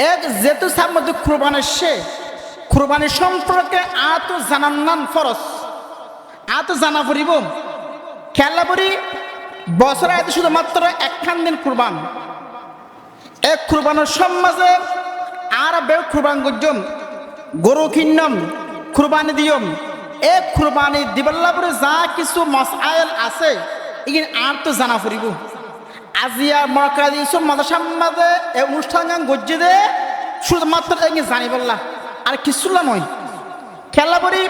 এক যেহেতু সার মধ্যে কুরবানের সে কুরবানি সম্পর্কে আত জানান ফরজ আত জানা পড়িব খেলা পড়ি বছরে এত শুধুমাত্র একখান দিন কুরবান এক কুরবানের সমাজে আর বেউ কুরবান গজ্জম গরু কিন্নম কুরবানি দিয়ম এক কুরবানি দিবাল্লাপুরে যা কিছু মাসাইল আছে এগিন আর তো জানা পড়িব আজিয়া মরকাদি সব মাদ্রাসার মাঝে এই অনুষ্ঠান গান গজ্জে দে শুধুমাত্র এগিয়ে জানি বললা আর কিছুলা নয় খেলা পড়ি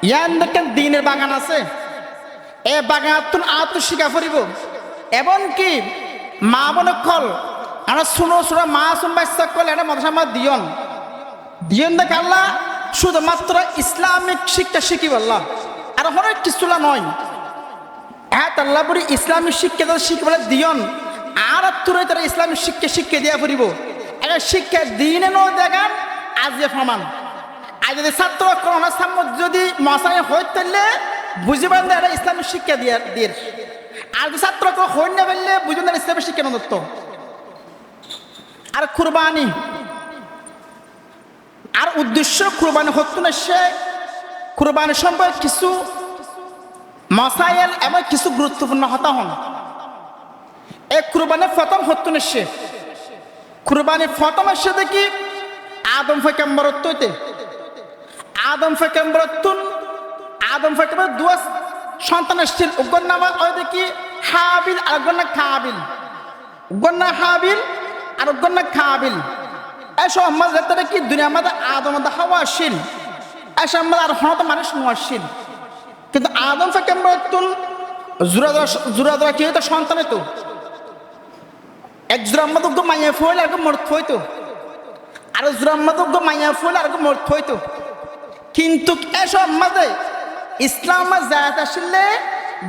ইয়ান দেখেন দিনের বাগান আছে এ বাগান আত শিকা পড়িব এমনকি মা বনে কল আমরা শুনো শুনো মা শুনবা ইচ্ছা করলে এটা মাদ্রাসার মাঝে দিয়ন দেখ আল্লাহ শুধুমাত্র ইসলামিক শিক্ষা শিখি বললাম আর অনেক কিছুলা নয় হ্যাঁ আল্লাহ পরি ইসলামিক শিক্ষা শিখে বলে দিয়ন আর তুরে তারা ইসলামিক শিক্ষা দিয়া পড়িব একটা শিক্ষা দিনে ন দেখান আজ যে প্রমাণ আর যদি ছাত্র করোনার সামনে যদি মশাই হয়ে তাহলে বুঝিবেন না এটা ইসলামিক শিক্ষা দিয়ে আর যদি ছাত্র হয়ে না বললে বুঝবেন না ইসলামিক শিক্ষা নদত্ত আর কুরবানি আর উদ্দেশ্য কুরবানি হতো না সে কুরবানি সম্পর্কে কিছু মশাইল এমন কিছু গুরুত্বপূর্ণ হতা হন এক কুরবানি প্রথম হতো না সে কুরবানি প্রথম আসছে দেখি আদম ফেকেম্বরত্বতে আদম ফেকেম্বরত্তুন আদম ফেকেম্বর দুয়া সন্তান আসছিল উগ্র নামা ওই দেখি হাবিল আর উগ্র না খাবিল উগ্র না হাবিল আর উগ্র না খাবিল এসব আমার যেতে কি দুনিয়ার মধ্যে আদম হাওয়া আসছিল এসব আমার আর হনত মানুষ আসছিল কিন্তু আদম ফেকেম্বরত্তুন জুরা কি হইতো সন্তানে তো এক জুরাম্মাদুগ্গ মাইয়া ফইল আর মরত হইতো আর জুরাম্মাদুগ্গ মাইয়া ফইল আর মরত হইতো কিন্তু এসব মাঝে ইসলাম জাত আসলে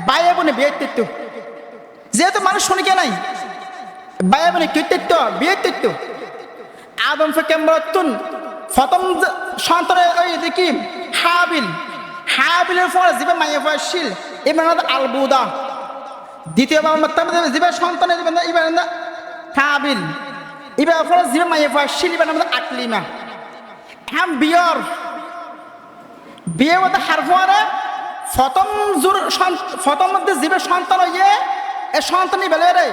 বাইরে বনে বিয়ে তৈত যেহেতু মানুষ শুনে কে নাই বাইরে বনে কি তৈত বিয়ে তৈত আদম ফেকেম্বরতুন প্রথম সন্তানের ওই দেখি হাবিলের পরে জীবে মাইয়া ফসিল এবার আলবুদা দ্বিতীয়বার জীবের সন্তানের এবার কাবিল এবার পরে জীবে মাইয়া ফসিল এবার আকলিমা হ্যাঁ বিয়ে মধ্যে হার ফোয়ারে প্রথম মধ্যে জীবের সন্তান হইয়ে এ সন্তান বেলে রে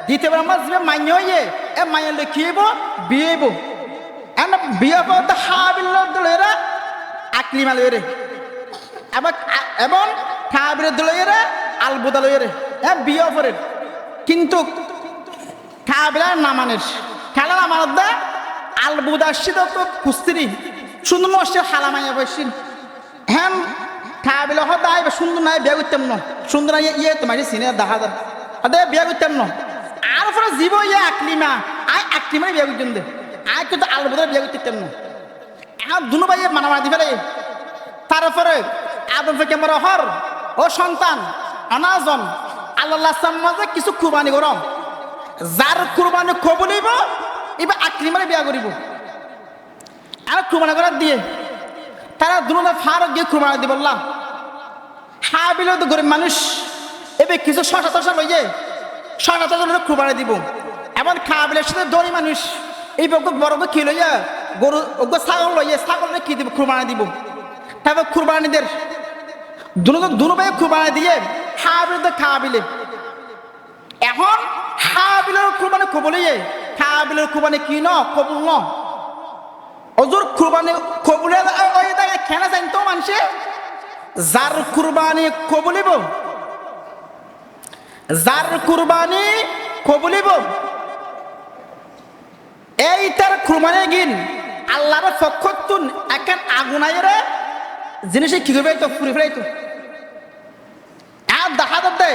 দ্বিতীয়বার আমার জীবে মাইয়া হইয়ে এ মাইয়া লিখিব বিয়েব এন বিয়ে করতে হাবিল দলেরা আকলিমা লয়ে রে এবং কাবিলের দলের আলবুদা লয়ে রে হ্যাঁ বিয়ে করে কিন্তু কাবিলার নামানের খেলা নামানের দা আলবুদা আসছিল তো কুস্তিরি সুন্দর নষ্ট হালামাইয়া বসছিল হ্যাঁ খাবিল হদাই সুন্দর নাই বিয়ে করতাম না সুন্দর ইয়ে তো মাঝে সিনে দেখা যায় আদে বিয়ে করতাম না আর পরে জীব ইয়ে আকলিমা আয় আকলিমাই বিয়ে করতাম দে আয় কিন্তু আলবুদার বিয়ে করতাম না এখন দুনো ভাইয়ে মানামারি ফেলে তারপরে আদম ফেকেম্বর হর ও সন্তান অনাজন আল্লাহ মাঝে কিছু কুরবানি করম যার কুরবানি কবুলিব এবার আকলিমারে বিয়া করিব আর কুরবানি করার দিয়ে তারা দুনো ফারক গিয়ে কুরবানি দিব বললাম হাবিল তো গরিব মানুষ এবার কিছু শশা লইয়ে শশা কুরবানি দিব এমন খাবিলের সাথে দড়ি মানুষ এই বড় কি লইয়া গরু ছাগল লইয়ে ছাগল কি দিব কুরবানি দিব তারপর কুরবানিদের দুনো ভাই কুরবানি দিয়ে হাবিল খাবিলে এখন হাবিলের কুরবানি কবুলিয়ে হাবিলের কুরবানি কি ন কবুল ন অজুর কুরবানি কবুলে ওই জায়গায় খেলা জানতো মানুষে যার কুরবানি কবুলিব এই তার কুরবানি গিন আল্লাহর পক্ষতুন এখন আগুনাইরে জিনিসে কি করবে তো ফুরি ফেরাইতো আর দেখা যাবে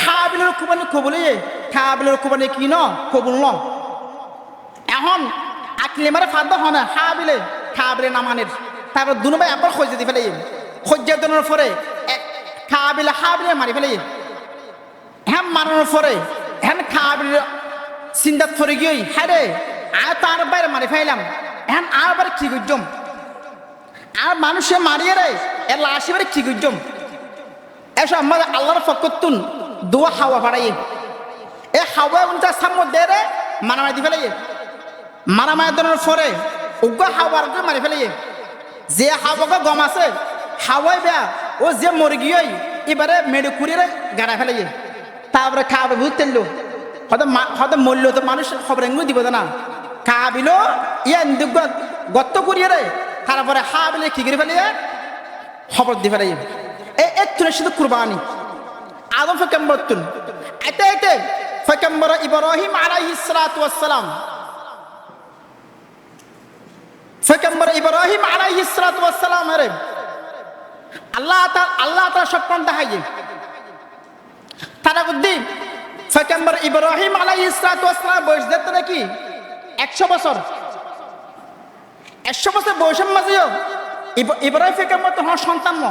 হাবিলের কুরবানি কবুলিয়ে হাবিলের কুরবানি কি ন কবুল ন এখন আকলিমারে ফাঁদ হয় না হাবিলে নামানের তারপর দুনো ভাই আবার খোঁজ দিতে ফেলে খোঁজা দেওয়ার পরে হাবিলে মারি ফেলে হ্যাঁ মারানোর পরে হ্যাঁ খাবিল চিন্তাত পরে গিয়ে হ্যাঁ রে আর তার বাইরে মারি ফেলাম হ্যাঁ আবার কি করছম আর মানুষে মারিয়ে রে এ লাশিবারে কি করছম এসব আমাদের আল্লাহর ফকতুন দোয়া হাওয়া বাড়াইয়ে এ হাওয়া উনটা সামনে দে রে মারামারি দি ফেলে মারামারি দেওয়ার পরে উগ্র হাওয়ারকে মারি ফেলে যে হাওয়াকে গম আছে হাওয়াই বেয়া ও যে মুরগি এবারে মেডু কুড়িয়ে গাড়া ফেলে তারপরে খাওয়া বুঝতেল হয়তো মূল্য তো মানুষ খবর এগুলো দিব না খাবিল ইয়ে গত্ত কুড়িয়ে রে তারপরে হাবিলে কি করে ফেলে খবর দিয়ে ফেলে একটু শুধু কুরবানি আদম ফেকেম্বর তুন এতে এতে ফেকেম্বর ইব্রাহিম আলাইহিস সালাতু ওয়াস সালাম ফেকেম্বর ইব্রাহিম আলাইহিস সালাতু ওয়াস সালাম রে আল্লাহ তাআলা স্বপ্ন দেখাইয়ে তারা উদ্দিন ফেকেম্বর ইব্রাহিম আলাইহিস সালাতু ওয়াস সালাম বয়স দেখতে নাকি 100 বছর 100 বছর বয়সের মাঝেও ইব্রাহিম ফেকেম্বর তো সন্তান ন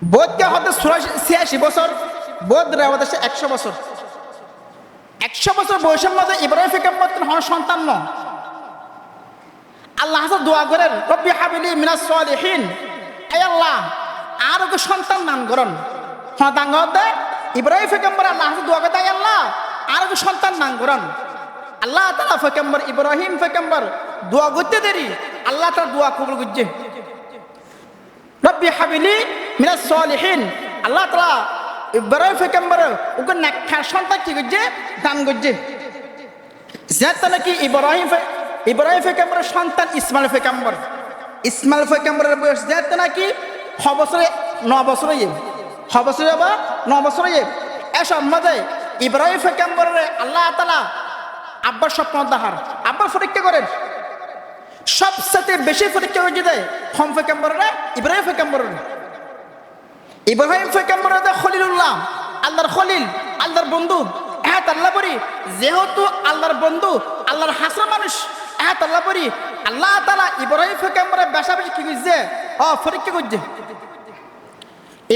বোধকে হতে 86 বছর বোধ রেওয়াতে 100 বছর 100 বছর বয়সের মধ্যে ইব্রাহিম ফেকেম্বর তো সন্তান ন আল্লাহ হাতে দোয়া করেন রব্বি হাবিলি মিনাস সালিহিন আয় আল্লাহ আর ওকে সন্তান দান করুন সন্তান দে ইব্রাহিম ফেকেম্বর আল্লাহ হাতে দোয়া করে আয় আল্লাহ আর ওকে সন্তান দান করুন আল্লাহ তাআলা ফেকেম্বর ইব্রাহিম ফেকেম্বর দোয়া করতে দেরি আল্লাহ তাআলা দোয়া কবুল করছে রব্বি হাবিলি মিনাস সালিহিন আল্লাহ তাআলা ইব্রাহিম ফেকেম্বর ওকে নেককার সন্তান কি করছে দান করছে যেটা নাকি ইব্রাহিম ফেকেম্বরের সন্তান ইসমাইল ফেকেম্বরের বয়স যেতে নাকি 9 বছরে 9 বছরে এসব মধ্যে ইব্রাহিম ফেকেম্বরের আল্লাহ তাআলা আব্বার স্বপ্ন দেখার আব্বার পরীক্ষা করেন সবচেয়ে বেশি পরীক্ষা হয়ে যায় হম ফেকেম্বরের ইব্রাহিম ফেকেম্বরের খলিলুল্লাহ আল্লাহর খলিল আল্লাহর বন্ধু হ্যাঁ আল্লাহ বলি যেহেতু আল্লাহর বন্ধু আল্লাহর হাসরা মানুষ হ্যাঁ আল্লাহ বলি আল্লাহ তাআলা ইব্রাহিম ফেকেম্বরের বেশাবেশি কি করছে পরীক্ষা করছে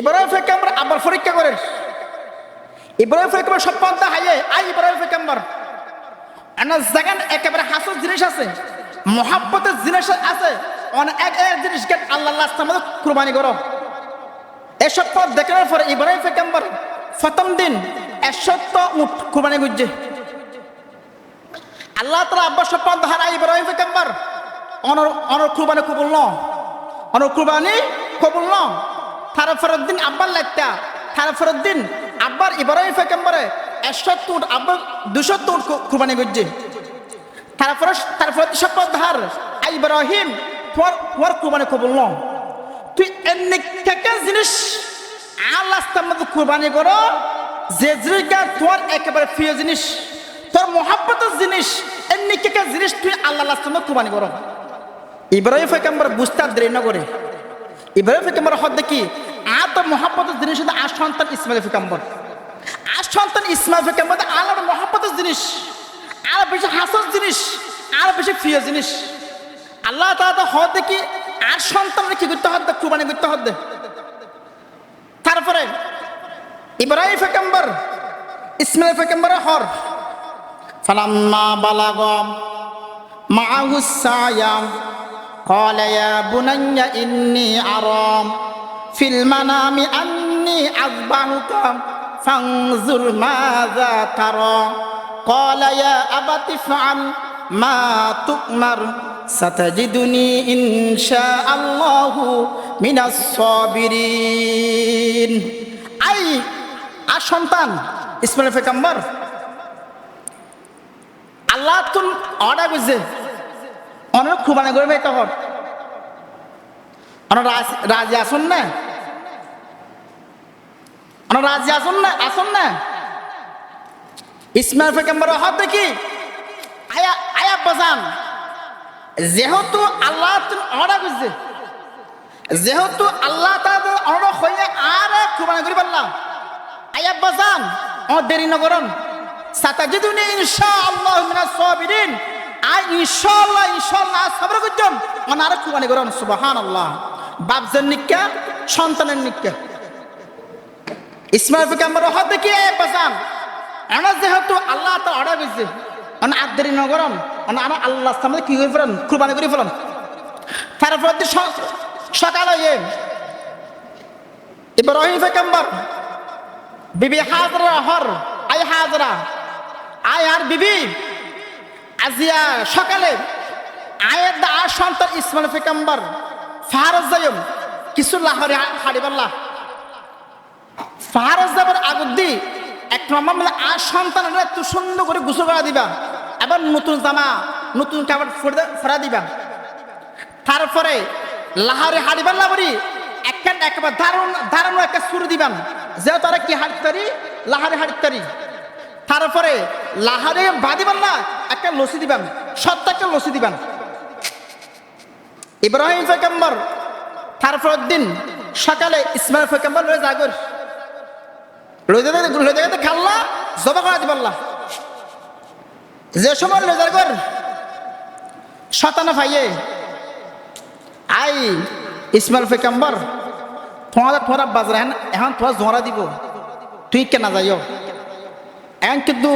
ইব্রাহিম ফেকেম্বর আবার পরীক্ষা করে ইব্রাহিম ফেকেম্বর সব পন্থা হাইয়ে ইব্রাহিম ফেকেম্বর জায়গায় একেবারে হাসর জিনিস আছে মহাব্বতের জিনিস আছে অনেক এক জিনিস আল্লাহ রাস্তার মধ্যে কুরবানি করো এসব পথ দেখানোর পরে ইব্রাহিম ফেকেম্বর প্রথম দিন 100 উট কুরবানি করছে আল্লাহ তাআলা আব্বার সব পথ হারাই ইব্রাহিম ফেকেম্বর অনর কুরবানি কবুল ন তারপরের দিন আব্বার লাগতা তারপরের দিন আব্বার ইব্রাহিম ফেকেম্বরে 100 উট আব্বার 200 উট কুরবানি করছে তারপরে শপথ ধার ইব্রাহিম তোমার কুরবানি কবুল ন তুই এমনি থেকে জিনিস আল্লাহ রাস্তার মধ্যে কুরবানি করো যে জিনিসটা তোমার একেবারে প্রিয় জিনিস তোর মহাব্বতের জিনিস এমনি থেকে জিনিস তুই আল্লাহ রাস্তার মধ্যে কুরবানি করো ইব্রাহিম ফেকেম্বর বুঝতে দেরি না করে ইব্রাহিম ফেকেম্বর হদ দেখি তো মহাব্বতের জিনিস আর সন্তান ইসমাইল ফেকেম্বর আল্লাহর মহাব্বতের জিনিস আর বেশি হাসর জিনিস আর বেশি প্রিয় জিনিস আল্লাহ তাআলা হদ দেখি আর সন্তান কি করতে হবে কুরবানি করতে হবে তারপরে ইব্রাহিম ফেকেম্বর ইসমাইল ফেকেম্বরের হর ফালাম্মা বালাগা মাআহু সায়াম قال يا بني إني أرى في المنام أني أذبحك فانظر ماذا ترى قال يا أبت افعل ما تؤمر ستجدني إن شاء الله من الصابرين আর সন্তান ইসমাইল ফেকেম্বর আল্লাহ তুন অর্ডার করছে অনেক কুরবানি করবে তখন রাজি আসুন না ইসমাইল ফেকেম্বর হাত দেখি আয়া বাজান যেহেতু আল্লাহ অর্ডার করছে যেহেতু আল্লাহ তাআলা অর্ডার হয়ে আর কুরবানি করি পারলাম আয়া বাজান দেরি না করুন সাতাজিদুনি ইনশাআল্লাহু মিনাস সাবিরিন ইনশাআল্লাহ সবর করছেন আর কুরবানি করুন সুবহানাল্লাহ বাপজের নিকা সন্তানের নিকা ইসমাইল ফেকেম্বর হাত দেখি বাজান যেহেতু আল্লাহ তো অর্ডার করছে আর দেরি না করুন আল্লাহ সামনে কি করে ফেলেন কুরবানি করে ফেলেন তারপর সকালে ইব্রাহিম ফেকেম্বর বিবি হাজরা হর হাজরা আর বিবি আজিয়া সকালে আয়ের দা আর সন্তান ইসমাইল পয়গম্বর ফারজ যাইম কিছু লাহরে হাড়িবাল্লাহ ফারজ যাবার আগুদ্দি এক নম্বর মানে আর সন্তানরা একটু সুন্দর করে গোসল করা দিবা, এবার নতুন জামা নতুন কাপড় ফেরা দিবা। তারপরে লাহারে হাড়িবাল্লা বলি একবার দাঁড়ানো একটা সুর দিবান, যে তারা কি হাড়তারি লাহারে হাড়তারি। তারপরে লাহারে বাঁধিবান না একটা লসি দিবান, সত্য একটা লসি দিবান। ইব্রাহিম পয়গম্বর তারপর দিন সকালে ইসমাইল পয়গম্বর লয়ে জাগর লয়ে জায়গাতে খাল্লা জবা করা দিবাল্লা। যে সময় লয়ে জাগর শতানা ভাইয়ে আই ইসমাইল পয়গম্বর তোমার বাজারে এখন তোমার জোড়া দিব, তুই কেনা যাইও এখন কিন্তু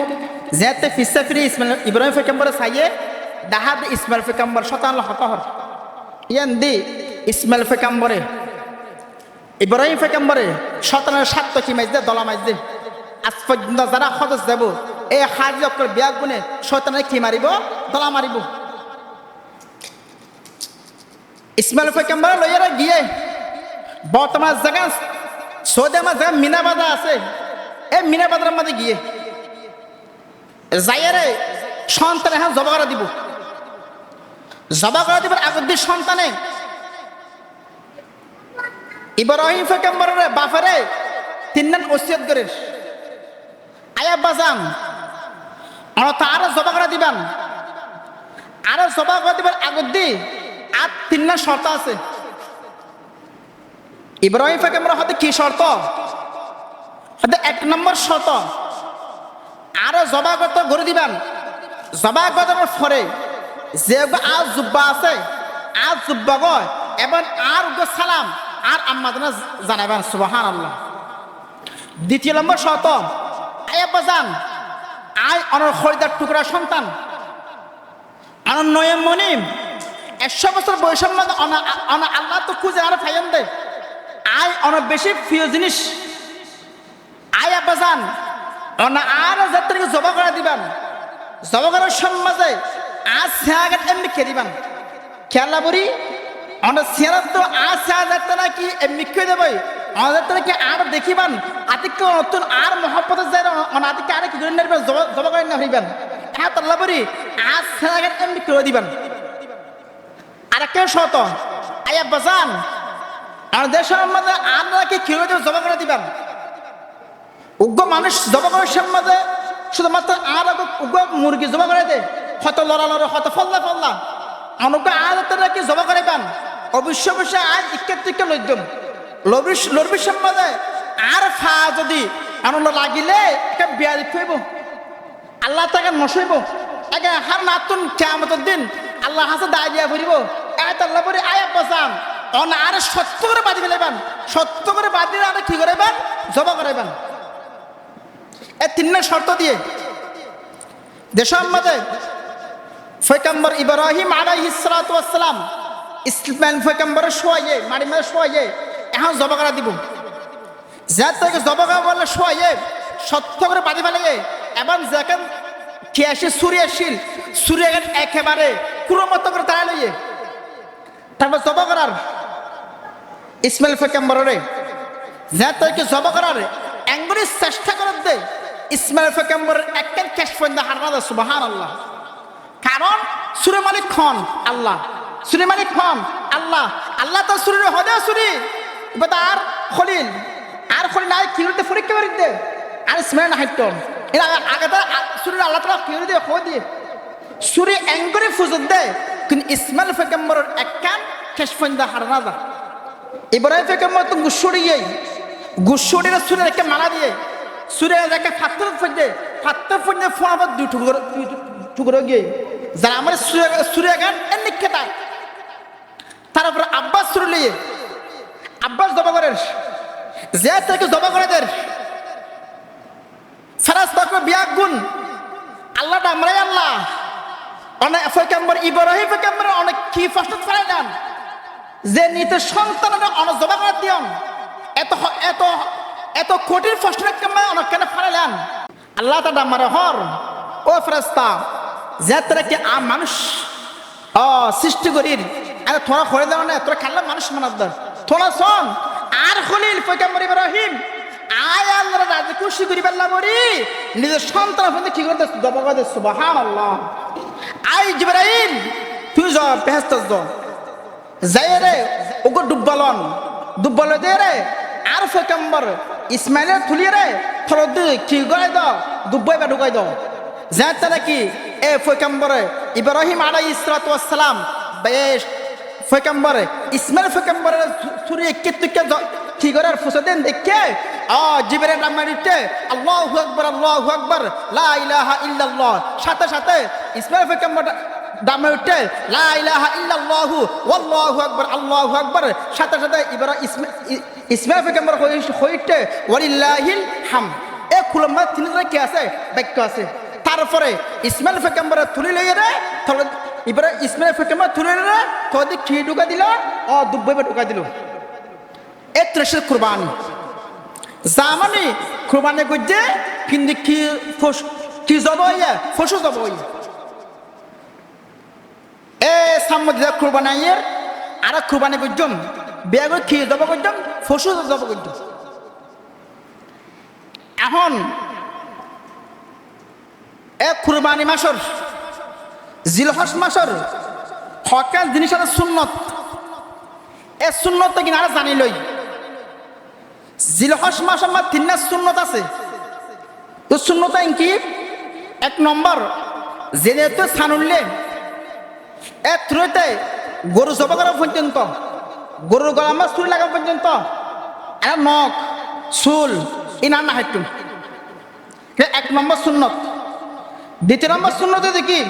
যেতে ফিসা ফিরি ইব্রাহিম পয়গম্বরে চাইয়ে দাহাদ ইসমাইল পয়গম্বর শতান হতহর ইয়ান দি ইসমাইল পয়গম্বরে ইব্রাহিম পয়গম্বরে শতানের স্বার্থ কি মাইজ দে দলা মাইজ দে আজ পর্যন্ত যারা খরচ দেব এই হাজি অক্ষর বিয়াগ গুনে শতানের কি মারিব দলা মারিব। ইসমাইল পয়গম্বর লইয়ারা গিয়ে বর্তমান জায়গা সৌদি আমার জায়গা মিনা বাজার আছে, এই মিনা বাজারের মধ্যে গিয়ে যাইয়ারে সন্তান এখন জবা করা দিব। জবা করা দিবার আগের দিন সন্তানে ইব্রাহিম পয়গম্বরের বাফারে তিনজন ওসিয়ত করে আয়া বাজান আরো জবা করা দিবেন, আরো জবা করা দিবার আগের দিন আর তিনজন শর্ত আছে। ইব্রাহিম পয়গম্বর হতে কি শর্ত? হতে এক নম্বর শর্ত আরো জবা করতে ঘুরে দিবেন। জবা করার পরে যে আজ জুব্বা আছে আজ জুব্বা গয় এবং আর সালাম আর আম্মা জানাবেন সুবহানাল্লাহ। দ্বিতীয় নম্বর শর্ত আয়াব্বা জান আয় অনর খরিদার টুকরা সন্তান অনর নয়ম মনিম 100 বছর বয়সের মধ্যে আল্লাহ তো খুঁজে আর ফাইন দে আয় অনেক বেশি প্রিয় জিনিস আয় আব্বা যান অনা আর যাত্রীকে জবা করে দিবেন। জবা করার সমাজে আজ সেয়াগাট এমনি কে দিবেন খেলা বলি অনেক সেরা তো আজ সেয়া যাত্রা নাকি এমনি কে দেবে আমাদের কি আর দেখিবেন আতিকে নতুন আর মহব্বত যায় অনাদিকে আর কি করে নেবেন জবা করে না হইবেন হ্যাঁ তাল্লা বলি আজ সেয়াগাট এমনি করে দিবেন। আর কেউ শত আয় আব্বা যান আমার দেশের মধ্যে আমরা কি কেউ জবা করে দিবেন। উগ্র মানুষ জবা করার সম্বন্ধে শুধুমাত্র আর উগ্র মুরগি জবা করে দে হয়তো লড়া হয়তো ফল্লা ফল্লা অনুগ্রহ আর কি জবা করে পান অবশ্যই অবশ্যই আর ইকে লইদম লড়বির সম্বন্ধে আর ফা যদি আনন্দ লাগিলে একটা বিয়া দিতে আল্লাহ তাকে নসইব একে হার নাতুন কিয়ামতের দিন আল্লাহ হাসে দায় দিয়া ফুরিব আল্লাহ বলি আয়া বাঁচান অন আর সত্য করে বাঁধি ফেলাইবেন সত্য করে বাঁধি আর কি করাইবেন জবা করাইবেন। এই তিনটা শর্ত দিয়ে দেশের মধ্যে পয়গম্বর ইব্রাহিম আলাইহিস সালাতু ওয়াস সালাম ইসমাইল পয়গম্বরের শোয়াইয়ে মারি মারি শোয়াইয়ে এখন জবা করা দিব। যা থেকে জবা করা বললে শোয়াইয়ে সত্য করে বাঁধি ফেলাইয়ে এবং যেখান খেয়াশি সুরিয়াশীল সুরিয়া একেবারে পুরো মতো করে তাড়া লইয়ে তারপর জবা করার ইসমাইল পয়গম্বরে যা থেকে জবা করার এঙ্গুরি চেষ্টা করার দে ইসমাইল পয়গম্বরের একটা কেশ পর্যন্ত হারনা দে সুবহানাল্লাহ। কারণ সুরে মালিক খন আল্লাহ সুরে মালিক খন আল্লাহ আল্লাহ তো সুরের হদে সুরি এবার আর খলিল আর কি হতে পরীক্ষা করি দে আর ইসমাইল হাইটন এর আগে তো সুরের আল্লাহ তাআলা কি দিয়ে খো দিয়ে সুরে এঙ্গুরি ফুজত দে কিন্তু ইসমাইল পয়গম্বরের একটা কেশ পর্যন্ত হারনা দা ইব্রাহিম পয়গম্বর তো গুসুড়ির সুরের একটা মালা দিয়ে সুরে একটা ফাত্তর ফুটে ফোয়াবার দুই টুকরো গিয়ে যারা আমার সুরে গান এমনি খেতা তার উপরে আব্বাস সুরে লিয়ে আব্বাস জবা করে যে থেকে জবা করে দের ফেরাজ তখন বিয়া গুণ আল্লাহ ডামরাই আল্লাহ অনেক পয়গম্বর ইব্রাহিম পয়গম্বর অনেক কি ফসল ফেরাই দেন যে নিতে সন্তানরা অনেক জবা করে দিয়ন এত এত এত কঠিন ফসলের কামে অনেক কেন ফেরাইলেন আল্লাহ তা ডামারে হর ও ফেরেশতা যাত্রা কি মানুষ সৃষ্টি করির আরে তোরা করে দেওয়া না তোরা খাল্লা মানুষ মানার দর তোরা শোন আর খলিল পয়গম্বর ইব্রাহিম আয় আল্লাহর রাজি খুশি করি পাল্লা বরি নিজের সন্তান বন্ধু কি করতে দবা করে সুবহানাল্লাহ আয় জিবরাইল তুই যা বেহেশত যা যাই রে ওগো ডুব্বালন দে রে আর পয়গম্বর ইসমাইলের থুলি রে থর কি গায় দাও দুব্বাই বা ঢুকাই দাও যাত্রা কি এ পয়গম্বর ইব্রাহিম আলাইহিস সালাতু ওয়াস সালাম বেশ পয়গম্বর ইসমাইল পয়গম্বরের থুরি কিত্তুকে কি করার ফুসা দেন দেখে জিবরাইল নামারিতে আল্লাহু আকবার লা ইলাহা ইল্লাল্লাহ সাথে সাথে ইসমাইল পয়গম্বর দামাইতে লা ইলাহা ইল্লাল্লাহু ওয়াল্লাহু আকবার আল্লাহু আকবার সাথে সাথে ইসমাইল পয়গম্বর হইতে ওয়ালিল্লাহিল হামদ এ খুলমা তিনটা কি আছে বাক্য আছে তারপরে ইসমাইল পয়গম্বর তুলি লইয়ে রে ইসমাইল পয়গম্বর তুলি রে তোদি কি ঢুকা দিল দুব্বই ঢুকা দিল এ ত্রেশের কুরবানি জামানি কুরবানি গজ্জে কিন্তু কি জবইয়া ফসু জবই এ সামুদ্রিক কুরবানির আর কুরবানি গজ্জম বেগ কি জব গজ্জম ফসু জব গজ্জম এখন এ কুরবানি মাসর জিলহজ মাসর হকাল জিনিস আছে সুন্নত এ সুন্নত কিনা আর জানি লই জিলহজ মাস আমার তিনটা সুন্নত আছে তো সুন্নত কি এক নম্বর যেহেতু সানুল্লে এ থ্রুতে গরু জবা করা পর্যন্ত গরুর গলা মাছ চুল লাগা পর্যন্ত আর নখ চুল ইনার না হাইটু এক নম্বর সুন্নত দ্বিতীয় নম্বর সুন্নত দেখি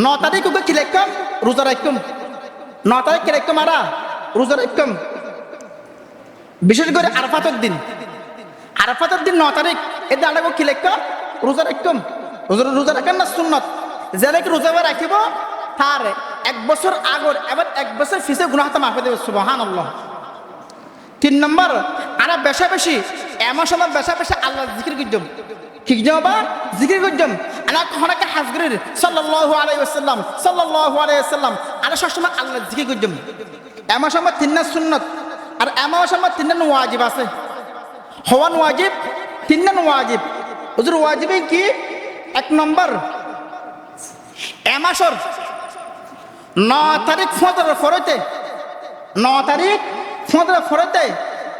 9 তারিখ ওকে কি লিখতাম রোজা রাখতাম 9 তারিখ কি রাখতাম আরা রোজা রাখতাম বিশেষ করে আরাফাতের দিন 9 তারিখ এতে আলাদা কি লিখতাম রোজা রাখতাম রোজা রাখার না সুন্নত যারা কি রোজা রাখিব তার 1 বছর আগর এবার 1 বছর ফিসে গুনাহটা মাফ করে দেবে সুবহানাল্লাহ 3 নম্বর আরা বেশি এমন সময় বেশি আল্লাহ জিকির করতাম কি যাবা জিকির করতাম আনা খনাকে হাজগির সাল্লাল্লাহু আলাইহি ওয়াসাল্লাম আরা সবসময় আল্লাহ জিকির করতাম এমন সময় 3টা সুন্নত আর এমন সময় 3টা ওয়াজিব আছে হওয়ান ওয়াজিব 3টা ওয়াজিব হুজুর ওয়াজিবে কি 1 নম্বর এমাসর 9 তারিখ ফজর ফরতে 9 তারিখ ফজর ফরতে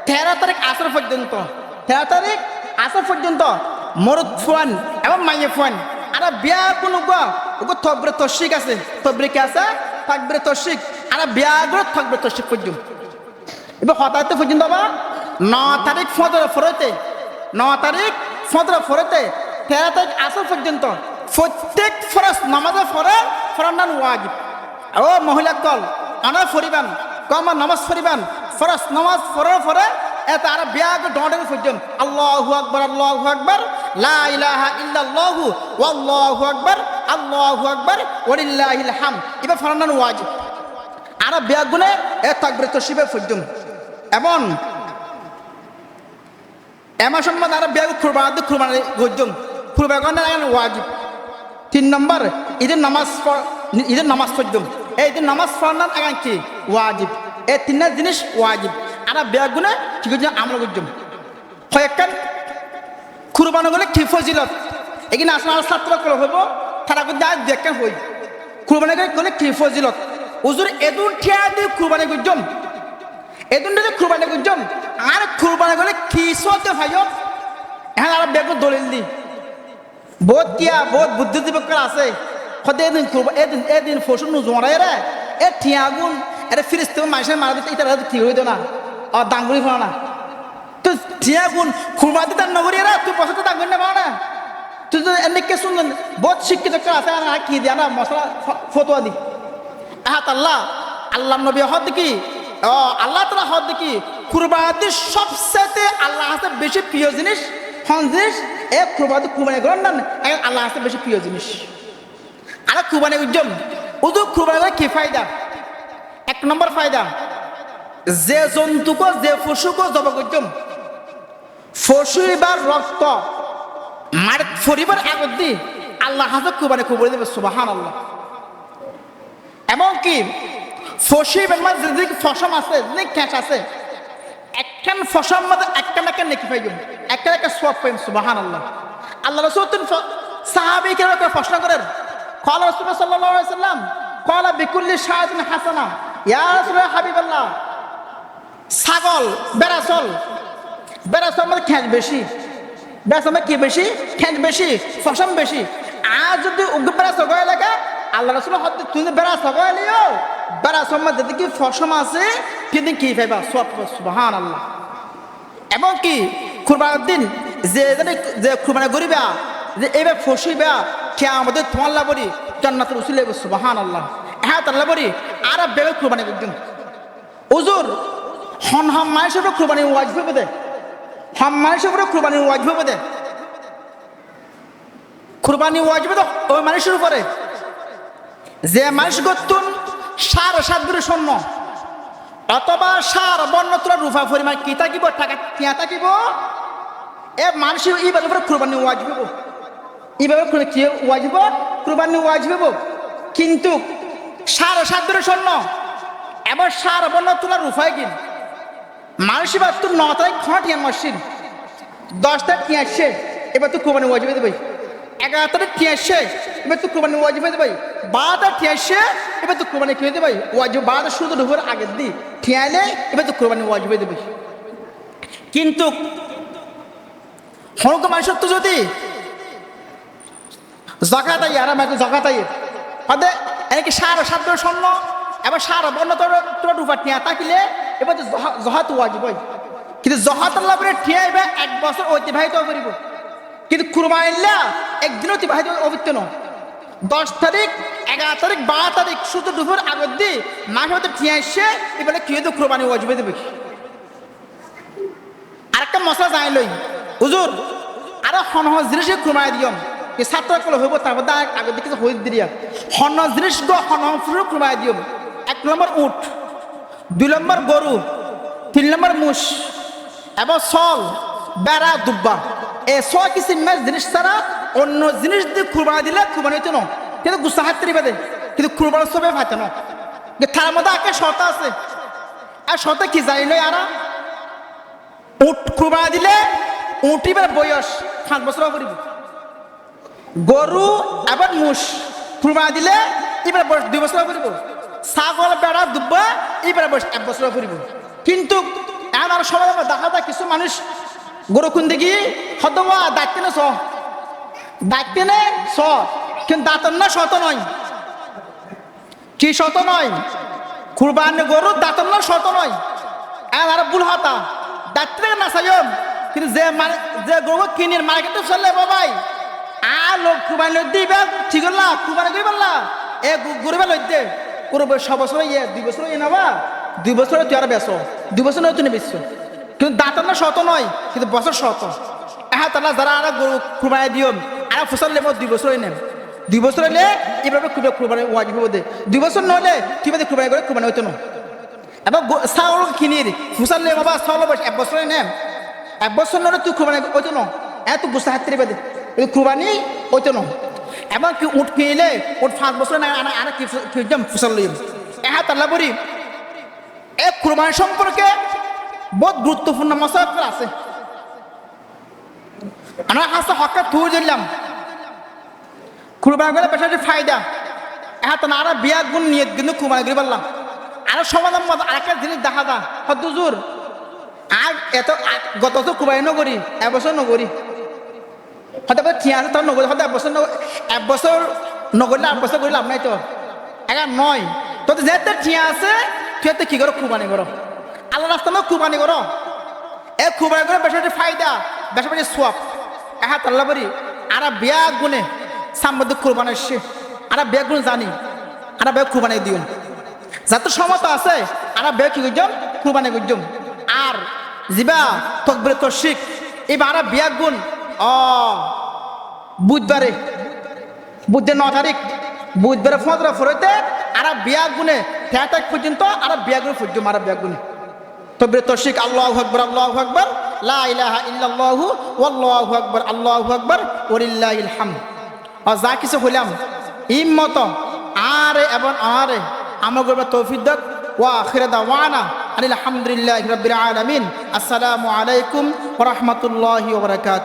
13 তারিখ আসর পর্যন্ত 13 তারিখ আসর পর্যন্ত মরদ ফুয়ান এবং মাইয়ে ফুয়ান আর বিয়া কোন ওগো তবরে তশরিক আছে তবরে কি আছে তাকবিরে তশরিক আর বিয়া গরে তাকবিরে তশরিক পর্যন্ত এবার হঠাৎ পর্যন্ত বা 9 তারিখ ফজর ফরতে 9 তারিখ ফজর ফরতে 13 তারিখ আসর পর্যন্ত প্রত্যেক ফরজ নামাজে ফরমান ওয়াজিব ও মহিলা কল আনা ফরিবান কম নামাজ ফরিবান ফরজ নামাজ ফরে এত আর বিয়াগ ডডের পর্যন্ত আল্লাহু আকবার লা ইলাহা ইল্লাল্লাহু ওয়াল্লাহু আকবার ওয়ালিল্লাহিল হামদ ইবা ফরমান ওয়াজিব আর বিয়াগ গুনে এ তাকবীর তাশরিফে পর্যন্ত এবং এমার সম্মান আর বিয়াগ কুরবানি গজ্জম কুরবানি ওয়াজিব 3 নম্বর ঈদের নামাজ পর্যন্ত এই ঈদের নামাজ পড়ার আগে কি ওয়াজিব এই 3টা জিনিস ওয়াজিব আর বেগুনে কি করছে আমল করছম কয়েকখান কুরবানি গলে কি ফজিলত এখানে আসলে ছাত্র কল হইব তারা কিন্তু আজ দেখেন হই কুরবানি গলে কি ফজিলত হুজুর এদুন ঠিয়া দিয়ে কুরবানি করছম এদুন দিয়ে কুরবানি করছম আর কুরবানি গলে কি সতে ভাইও এখন আর বেগুন দলিল দি বহুত বুদ্ধিজীবক আছে সদায় এদিন ফসল নোজোয়ারাই রে এ ঠিয়াগুন এটা ফিরিস্তে মানুষের মারা দিতে এটা কি হইত না দাঙ্গুরি ফোনা না তুই ঠিয়াগুন খুরমা দিতে নগরী রে তুই পয়সা দাঙ্গুরি না পাও না তুই তো এনেকে শুনলেন বহুত শিক্ষিত আছে আর কি দিয়া না মশলা ফতোয়া দি আল্লাহ নবী হদ কি আল্লাহ তালা হদ কি কুরবানি সবচেয়ে আল্লাহ হাতে বেশি প্রিয় জিনিস জিনিস এ কুরবানি করেন না আল্লাহ হাতে বেশি প্রিয় জিনিস আর কুরবানি উজ্জম উদু কুরবানি করে কি ফায়দা 1 নম্বর ফায়দা যে জন্তুকে যে পশুকে জব করছম পশু বা রক্ত মার পরিবার আগত দি আল্লাহ হাজার কুরবানি কবুল দেবে সুবহানাল্লাহ। এমনকি ফসি বেমার যদি ফসম আছে যদি ক্যাশ আছে একখান ফসম মধ্যে একটা নেকি পাইব একটা সওয়াব পাইব সুবহানাল্লাহ। আল্লাহ রাসূল সাহাবীকে প্রশ্ন করেন ক্বালা রাসূলুল্লাহ সাল্লাল্লাহু আলাইহি ওয়াসাল্লাম ক্বালা বিকুল্লি শাআতিন হাসানা ইয়া রাসূলুল্লাহ হাবিবাল্লাহ। ছাগল বেড়াচল মধ্যে খ্যাঁচ বেশি, বেড়াচল কি বেশি? খ্যাঁচ বেশি, ফসম বেশি। আর যদি বেড়া সগাই লাগে আল্লাহ রাসূল হতে তুমি বেড়া সগাই লিও বেড়া সম্মান যদি কি ফসম আছে কিন্তু কি পাইবা সওয়াব সুবহানাল্লাহ। এমনকি কুরবানির দিন যে কুরবানি করিবা যে এবার ফসিবা কিয়ামতে তোমার লাবরি জান্নাতের উসিলে সুবহানাল্লাহ। হ্যাঁ তাল্লা বলি আর বেবে কুরবানি করদিন হুজুর হন হাম মানুষের উপর কুরবানি ওয়াজিব হবে দে, হাম মানুষের উপরে কুরবানি ওয়াজিব হবে দে। কুরবানি ওয়াজিব তো ওই মানুষের উপরে যে মানুষ গতুন 7.5 গুণ স্বর্ণ অথবা 4 বর্ণ তোরা রূপা পরিমাণ কি থাকিব টাকা কিয়া থাকিব এ মানুষের এইভাবে উপরে কুরবানি ওয়াজিব হব, এইভাবে কি ওয়াজিব কুরবানি ওয়াজিব হব। কিন্তু 7.5 গুণ স্বর্ণ এবার 4 বর্ণ তোরা রূপায় কিন মানুষের বা তোর 9 তারিখ খাটিয়ান মাসিন 10 তারিখ কি আসছে এবার তো কুরবানি ওয়াজিব হয়ে দেবে, 11 তারিখ কি আসছে এবার তো কুরবানি ওয়াজিব হয়ে দেবে, 12 তারিখ কি আসছে এবার তো কুরবানি কি হয়ে দেবে ওয়াজিব, 12 শুধু ঢুকার আগের দিন ঠিয়ালে এবার তো কুরবানি ওয়াজিব হয়ে দেবে। কিন্তু হনক মানুষের তো যদি জাকাত আই আর আমাকে জাকাত আই হদে এনেকে 7.5 গুণ স্বর্ণ এবার 4 বর্ণ তোরা রূপা টিয়া থাকিলে এবার তো জহাত ওয়াজিব হয়। কিন্তু জহাত আল্লাহ করে ঠিয়াইবে 1 বছর অতিবাহিত করিব, কিন্তু কুরবানিল্লা একদিন অতিবাহিত অবিত্য ন 10 তারিখ 11 তারিখ 12 তারিখ শুধু দুপুর আগত দি মাসে হতে ঠিয়া এসে এবারে কি হতো কুরবানি ওয়াজিব দেবে। আরেকটা মশলা জানাই লই হুজুর আর হনহ জিনিস কুরবানি দিয়ম এই ছাত্র কল হইব তারপর আগত দিকে হই দিয়া হন জিনিস হনহ ফুরু কুরবানি দিয়ম। 1 নম্বর উট, 2 নম্বর গরু, 3 নম্বর মুষ এবং সল বেড়া দুব্বা এই 6 কিসিমের জিনিস ছাড়া অন্য জিনিস দিয়ে কুরবানি দিলে কুরবানি হইতো না, কিন্তু গুসা হাত তরি বেঁধে কিন্তু কুরবানি সবে ফাইতে না। তার মধ্যে একটা শর্ত আছে আর শর্ত কি জানি লই আর উট কুরবানি দিলে উটিবার বয়স 5 বছর করিব, গরু এবার মুষ কুরবানি দিলে এবার বয়স 2 বছর করিব, ছাগল বেড়া দুব্বা এবার বয়স 1 বছর করিব। কিন্তু এখন আর সবাই দেখা যায় কিছু মানুষ গরু খুন দেখি হতমা দাঁততে না দাঁততে নে কিন্তু দাঁতন না শত নয়, কি শত নয় কুরবানি গরু দাঁতন না শত নয়। এখন আর ভুল হতা দাঁততে না চাইম কিন্তু যে গরু কিনির মার্কেটে চললে বাবাই আর লোক কুরবানি দিবে ঠিক না কুরবানি করি পারলা এ গরুবে লই দে গরু 6 বছর 2 বছর নেবা 2 বছরে তুই আর বেসো 2 বছর নয় তুমি বেচছো কিন্তু দাঁতন না শত নয় কিন্তু বছর শত। হ্যাঁ তারা যারা আর গরু কুরবানি দিও আর ফসল নেব 2 বছর নেম 2 বছর হলে এভাবে কুরবানি ওয়াজিব হবে 2 বছর নহলে তুই কুরবানি করে কুরবানি হইতো না। এবার চাউল কিনির ফসল নেব বা চাউল 1 বছরে নেম 1 বছর নহলে তুই কুরবানি হইতো না এত গুসা হাত তরি বেঁধে কুরবানি হইতো না। এবার কি উঠ কিনলে উঠ 5 বছর না আর কি ফসল লইম। হ্যাঁ তাল্লা বলি এক কুরবানি সম্পর্কে বহুত গুরুত্বপূর্ণ মশলা আছে আমরা হাসা হকা থুয়ে দিলাম কুরবানি করে বেশি ফায়দা। হ্যাঁ তো আর বিয়া গুণ নিয়ে কিন্তু কুরবানি করে পারলাম আরো সমাধান মতো আরেকটা জিনিস দেখা দা হজুর আর এত গত বছর কুরবানি নগরী 1 বছর নগরী হয়তো ঠিক আছে তার নগরী হয়তো 1 বছর নগরীলে 8 বছর করে লাভ নাই তো একা নয় তো যেতে ঠিক আছে তুই কি করো কুরবানি করো আল্লাহ রাস্তা মধ্যে কুরবানি করো এ কুরবানি করে বেশি ফায়দা বেশি বেশি সোয়াব। হ্যাঁ তাল্লা বলি আর বিয়া গুণে সামনে কুরবানি এসছে আর বিয়া গুণ জানি আর বিয়া কুরবানি দিও যাতে সমতা আছে আর বিয়া কি করছম কুরবানি করছম আর যিবা তকবিরে তশরিক এবার বিয়া গুণ বুধবারে 9 তারিখ বুধবারে 15 ফরতে আর বিয়া গুণে 13 তারিখ পর্যন্ত আর বিয়া গুণ পর্যন্ত আর বিয়া গুণে তকবিরে তশরিক আল্লাহু আকবার লা ইলাহা ইল্লাল্লাহু ওয়াল্লাহু আকবার আল্লাহু আকবার ওয়ালিল্লাহিল হামদ। আর যা কিছু হইলাম ইম্মত আরে এবং আরে আমাকে তৌফিক দাও। ওয়া আখির দাওয়ানা আলহামদুলিল্লাহি রাব্বিল আলামিন। আসসালামু আলাইকুম ওয়া রাহমাতুল্লাহি ওয়া বারাকাতুহু।